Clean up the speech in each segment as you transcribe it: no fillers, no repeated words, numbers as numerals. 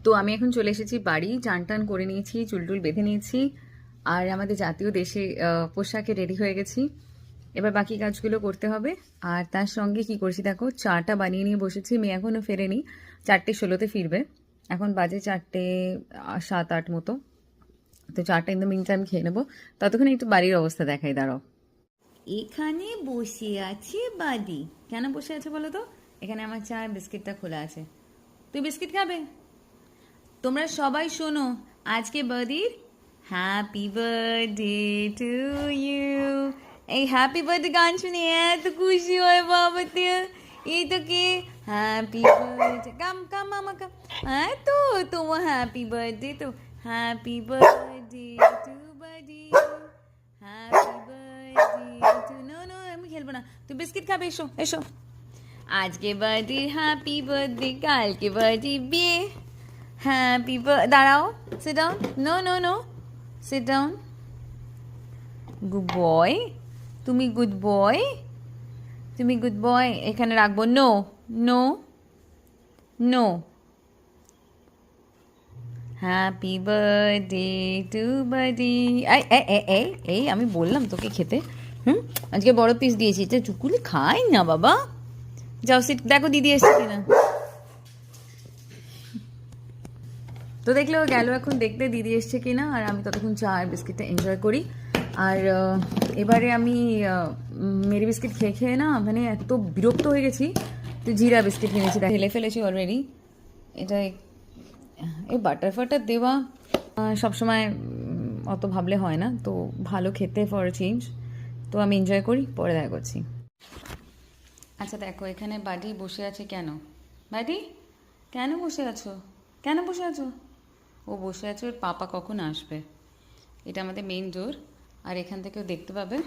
তো আমি এখন চলে এসেছি বাড়ি, চান টান করে নিয়েছি, চুলটুল বেঁধে নিয়েছি, আর আমাদের জাতীয় দেশে পোশাকে রেডি হয়ে গেছি। এবার বাকি কাজগুলো করতে হবে। আর তার সঙ্গে কি করছি দেখো, চাটা বানিয়ে নিয়ে বসেছি। মেয়ে এখনও ফেরেনি, 4:16 ফিরবে। এখন বাজে 4:07-8 মতো। তো চাটা ইন দ্য মিন টাইম খেয়ে নেবো। ততক্ষণ একটু বাড়ির অবস্থা দেখাই, দাঁড়াও। এখানে বসে আছে বাদি। কেন বসে আছে বলো তো? এখানে আমার চা বিস্কিটটা খোলা আছে। তুই বিস্কিট খাবে? তোমরা সবাই শোনো, আজকে বাদির হ্যাপি বার্থডে টু ইউ। এই হ্যাপি বার্থডে গান শুনে এত খুশি হয় বাবাতে। এই তো কে হ্যাপি বার্থডে, কাম কাম মামা কাম। হ্যাঁ তো তোমার হ্যাপি বার্থডে, তো happy birthday to Buddy, happy birthday to. No no, আমি খেলবো না, তুই বিস্কিট খাবে। এসো এসো। আজকে বার্থডে হ্যাপি বার্থডে, কালকে বার্থডে বিয়ে। হ্যাপি দাঁড়াও, sit down. No no no, sit down. Good boy, তুমি গুড বয়, তুমি গুড বয়। এখানে রাখবো। No no no. Happy birthday to Buddy. এই আমি বললাম তোকে খেতে। আজকে বড় পিস দিয়েছি, এটা চুকুলি খাই না বাবা। যাও সিট, দেখো দিদি এসছে কিনা। তো দেখলে ও গেল এখন দেখতে দিদি এসছে কিনা, আর আমি ততক্ষণ চা আর বিস্কিটটা এনজয় করি। আর এবারে আমি মেরি বিস্কিট খেয়ে খেয়ে না মানে এত বিরক্ত হয়ে গেছি। তো জিরা বিস্কিট কিনেছি, ঢেলে ফেলেছি অলরেডি। এটা এই বাটার ফাটার দেওয়া সবসময় অত ভাবলে হয় না, তো ভালো খেতে ফর চেঞ্জ। তো আমি এনজয় করি, পরে দেখা করছি। আচ্ছা দেখো, এখানে বাডি বসে আছে কেন? বাডি কেন বসে আছো? কেন বসে আছো? ও বসে আছে ওর পাপা কখন আসবে। এটা আমাদের মেইন ডোর, আর এখান থেকেও দেখতে পাবে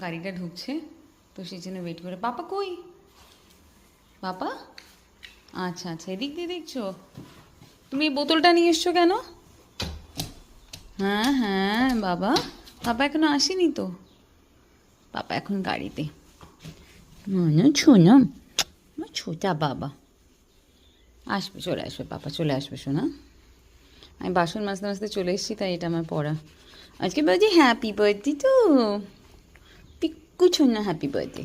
গাড়িটা ঢুকছে, তো সেই জন্য ওয়েট করে। পাপা কই? পাপা আচ্ছা আচ্ছা, এদিক দিয়ে দেখছো। তুমি এই বোতলটা নিয়ে এসছো কেন? হ্যাঁ হ্যাঁ বাবা, পাপা এখনো আসেনি তো। পাপা এখন গাড়িতে। শোনো, ছোটা বাবা আসবে, চলে আসবে, পাপা চলে আসবে শোনা। আমি বাসন মাজতে মাজতে চলে এসেছি, তাই এটা আমার পড়া। আজকে বলছি হ্যাপি বার্থডে তো পিক্কু, শোন না হ্যাপি বার্থডে।